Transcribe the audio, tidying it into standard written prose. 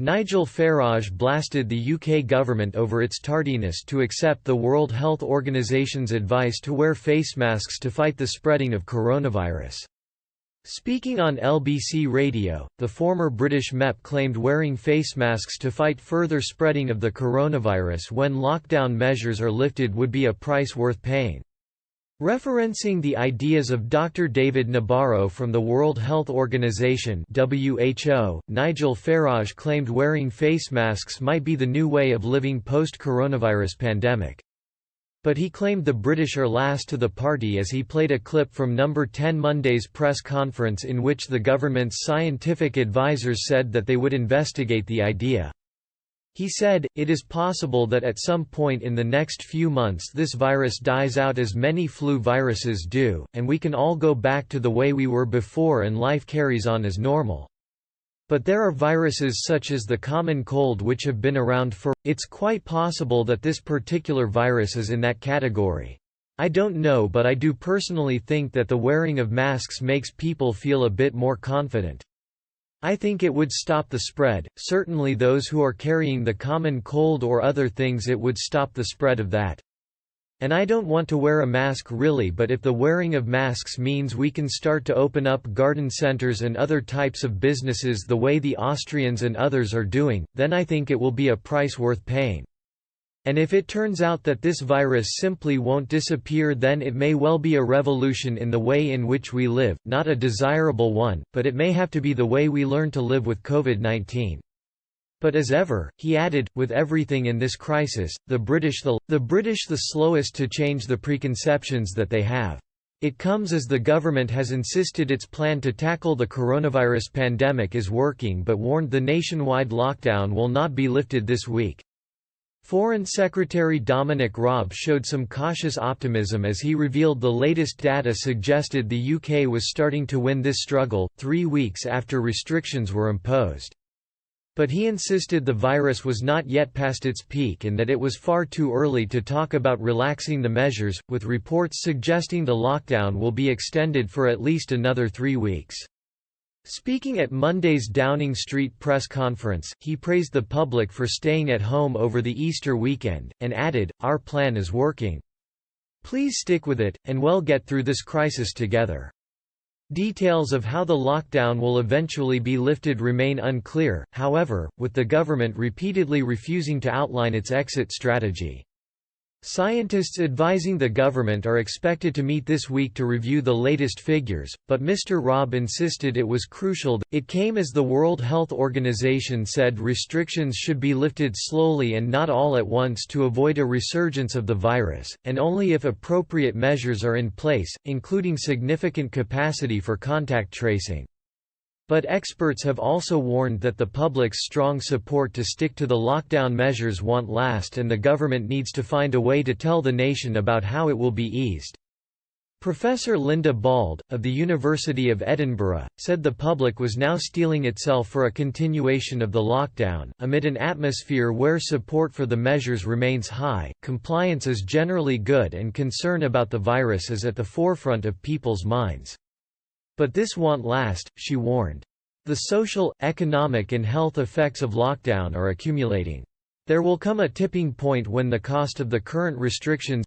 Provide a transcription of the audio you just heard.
Nigel Farage blasted the UK government over its tardiness to accept the World Health Organization's advice to wear face masks to fight the spreading of coronavirus. Speaking on LBC Radio, the former British MEP claimed wearing face masks to fight further spreading of the coronavirus when lockdown measures are lifted would be a price worth paying. Referencing the ideas of Dr. David Nabarro from the World Health Organization (WHO), Nigel Farage claimed wearing face masks might be the new way of living post-coronavirus pandemic. But he claimed the British are last to the party as he played a clip from No. 10 Monday's press conference in which the government's scientific advisors said that they would investigate the idea. He said, "It is possible that at some point in the next few months this virus dies out as many flu viruses do, and we can all go back to the way we were before and life carries on as normal. But there are viruses such as the common cold which have been around for. It's quite possible that this particular virus is in that category. I don't know, but I do personally think that the wearing of masks makes people feel a bit more confident. I think it would stop the spread, certainly those who are carrying the common cold or other things, it would stop the spread of that. And I don't want to wear a mask really, but if the wearing of masks means we can start to open up garden centers and other types of businesses the way the Austrians and others are doing, then I think it will be a price worth paying. And if it turns out that this virus simply won't disappear, then it may well be a revolution in the way in which we live, not a desirable one, but it may have to be the way we learn to live with COVID-19. But as ever," he added, "with everything in this crisis, the British the slowest to change the preconceptions that they have. It comes as the government has insisted its plan to tackle the coronavirus pandemic is working but warned the nationwide lockdown will not be lifted this week." Foreign Secretary Dominic Raab showed some cautious optimism as he revealed the latest data suggested the UK was starting to win this struggle, 3 weeks after restrictions were imposed. But he insisted the virus was not yet past its peak and that it was far too early to talk about relaxing the measures, with reports suggesting the lockdown will be extended for at least another 3 weeks. Speaking at Monday's Downing Street press conference, he praised the public for staying at home over the Easter weekend, and added, "Our plan is working. Please stick with it, and we'll get through this crisis together." Details of how the lockdown will eventually be lifted remain unclear, however, with the government repeatedly refusing to outline its exit strategy. Scientists advising the government are expected to meet this week to review the latest figures, but Mr. Raab insisted it was crucial. It came as the World Health Organization said restrictions should be lifted slowly and not all at once to avoid a resurgence of the virus, and only if appropriate measures are in place, including significant capacity for contact tracing. But experts have also warned that the public's strong support to stick to the lockdown measures won't last and the government needs to find a way to tell the nation about how it will be eased. Professor Linda Bald, of the University of Edinburgh, said the public was now steeling itself for a continuation of the lockdown. Amid an atmosphere where support for the measures remains high, compliance is generally good and concern about the virus is at the forefront of people's minds. But this won't last, she warned. The social, economic and health effects of lockdown are accumulating. There will come a tipping point when the cost of the current restrictions